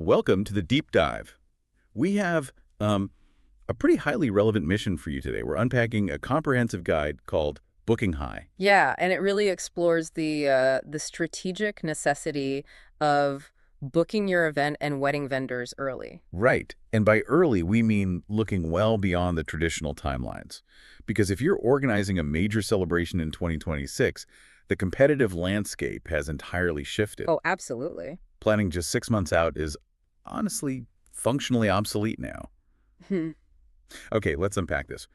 Welcome to the deep dive. We have a pretty highly relevant mission for you today. We're unpacking a comprehensive guide called Booking High. Yeah, and it really explores the strategic necessity of booking your event and wedding vendors early. Right. And by early, we mean looking well beyond the traditional timelines. Because if you're organizing a major celebration in 2026, the competitive landscape has entirely shifted. Oh, absolutely. Planning just 6 months out is honestly functionally obsolete now. Hmm. Okay, let's unpack this.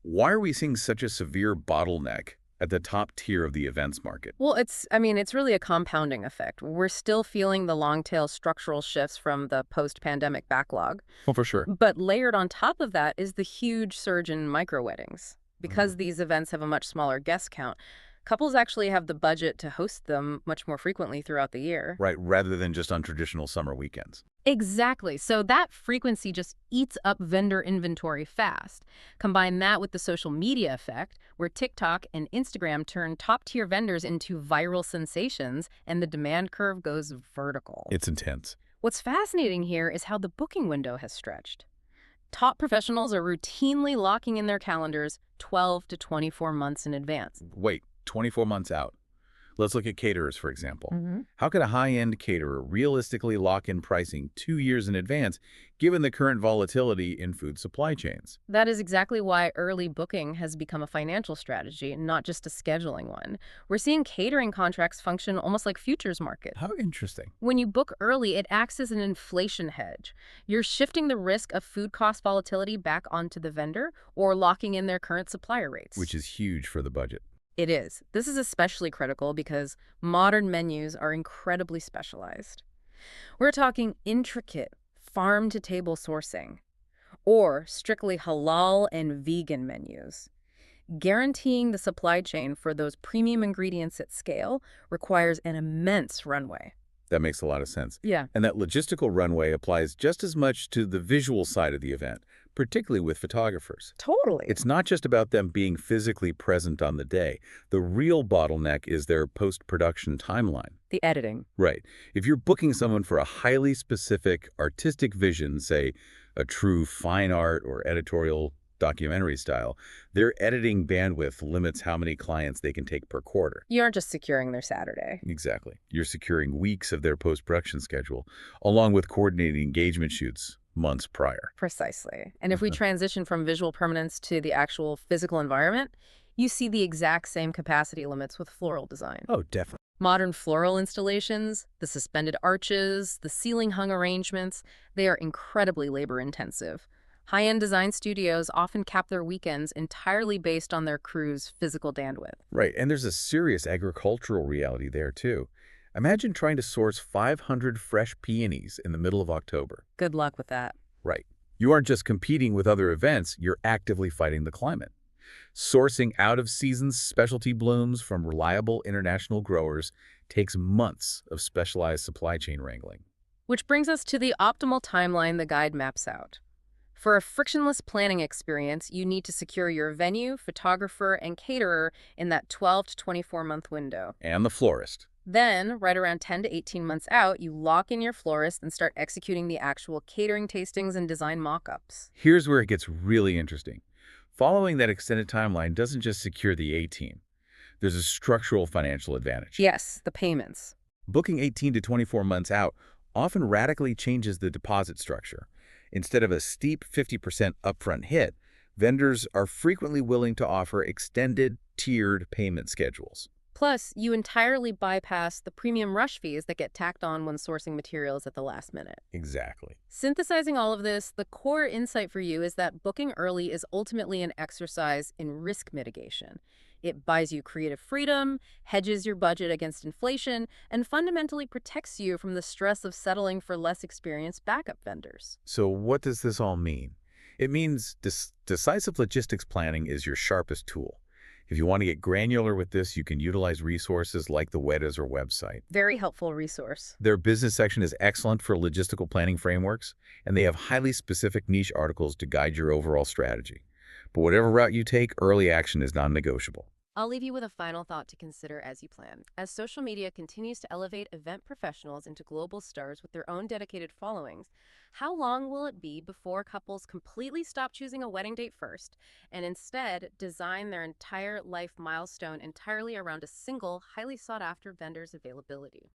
Why are we seeing such a severe bottleneck at the top tier of the events market? Well, it's really a compounding effect. We're still feeling the long tail structural shifts from the post-pandemic backlog. Oh, for sure. But layered on top of that is the huge surge in micro weddings. Because these events have a much smaller guest count, couples actually have the budget to host them much more frequently throughout the year. Right, rather than just on traditional summer weekends. Exactly. So that frequency just eats up vendor inventory fast. Combine that with the social media effect, where TikTok and Instagram turn top-tier vendors into viral sensations, and the demand curve goes vertical. It's intense. What's fascinating here is how the booking window has stretched. Top professionals are routinely locking in their calendars 12 to 24 months in advance. Wait, 24 months out. Let's look at caterers, for example. Mm-hmm. How could a high-end caterer realistically lock in pricing 2 years in advance, given the current volatility in food supply chains? That is exactly why early booking has become a financial strategy, not just a scheduling one. We're seeing catering contracts function almost like futures markets. How interesting. When you book early, it acts as an inflation hedge. You're shifting the risk of food cost volatility back onto the vendor or locking in their current supplier rates. Which is huge for the budget. It is. This is especially critical because modern menus are incredibly specialized. We're talking intricate farm-to-table sourcing or strictly halal and vegan menus. Guaranteeing the supply chain for those premium ingredients at scale requires an immense runway. That makes a lot of sense. Yeah. And that logistical runway applies just as much to the visual side of the event, particularly with photographers. Totally. It's not just about them being physically present on the day. The real bottleneck is their post-production timeline. The editing. Right. If you're booking someone for a highly specific artistic vision, say a true fine art or editorial documentary style, their editing bandwidth limits how many clients they can take per quarter. You aren't just securing their Saturday. Exactly. You're securing weeks of their post-production schedule, along with coordinating engagement shoots months prior. Precisely. And if we transition from visual permanence to the actual physical environment, you see the exact same capacity limits with floral design. Oh, definitely. Modern floral installations, the suspended arches, the ceiling-hung arrangements, they are incredibly labor-intensive. High-end design studios often cap their weekends entirely based on their crew's physical bandwidth. Right, and there's a serious agricultural reality there, too. Imagine trying to source 500 fresh peonies in the middle of October. Good luck with that. Right. You aren't just competing with other events, you're actively fighting the climate. Sourcing out-of-season specialty blooms from reliable international growers takes months of specialized supply chain wrangling. Which brings us to the optimal timeline the guide maps out. For a frictionless planning experience, you need to secure your venue, photographer, and caterer in that 12 to 24-month window. And the florist. Then, right around 10 to 18 months out, you lock in your florist and start executing the actual catering tastings and design mock-ups. Here's where it gets really interesting. Following that extended timeline doesn't just secure the A-team. There's a structural financial advantage. Yes, the payments. Booking 18 to 24 months out often radically changes the deposit structure. Instead of a steep 50% upfront hit, vendors are frequently willing to offer extended, tiered payment schedules. Plus, you entirely bypass the premium rush fees that get tacked on when sourcing materials at the last minute. Exactly. Synthesizing all of this, the core insight for you is that booking early is ultimately an exercise in risk mitigation. It buys you creative freedom, hedges your budget against inflation, and fundamentally protects you from the stress of settling for less experienced backup vendors. So what does this all mean? It means decisive logistics planning is your sharpest tool. If you want to get granular with this, you can utilize resources like the Weddizer website. Very helpful resource. Their business section is excellent for logistical planning frameworks, and they have highly specific niche articles to guide your overall strategy. But whatever route you take, early action is non-negotiable. I'll leave you with a final thought to consider as you plan. As social media continues to elevate event professionals into global stars with their own dedicated followings, how long will it be before couples completely stop choosing a wedding date first and instead design their entire life milestone entirely around a single, highly sought after vendor's availability?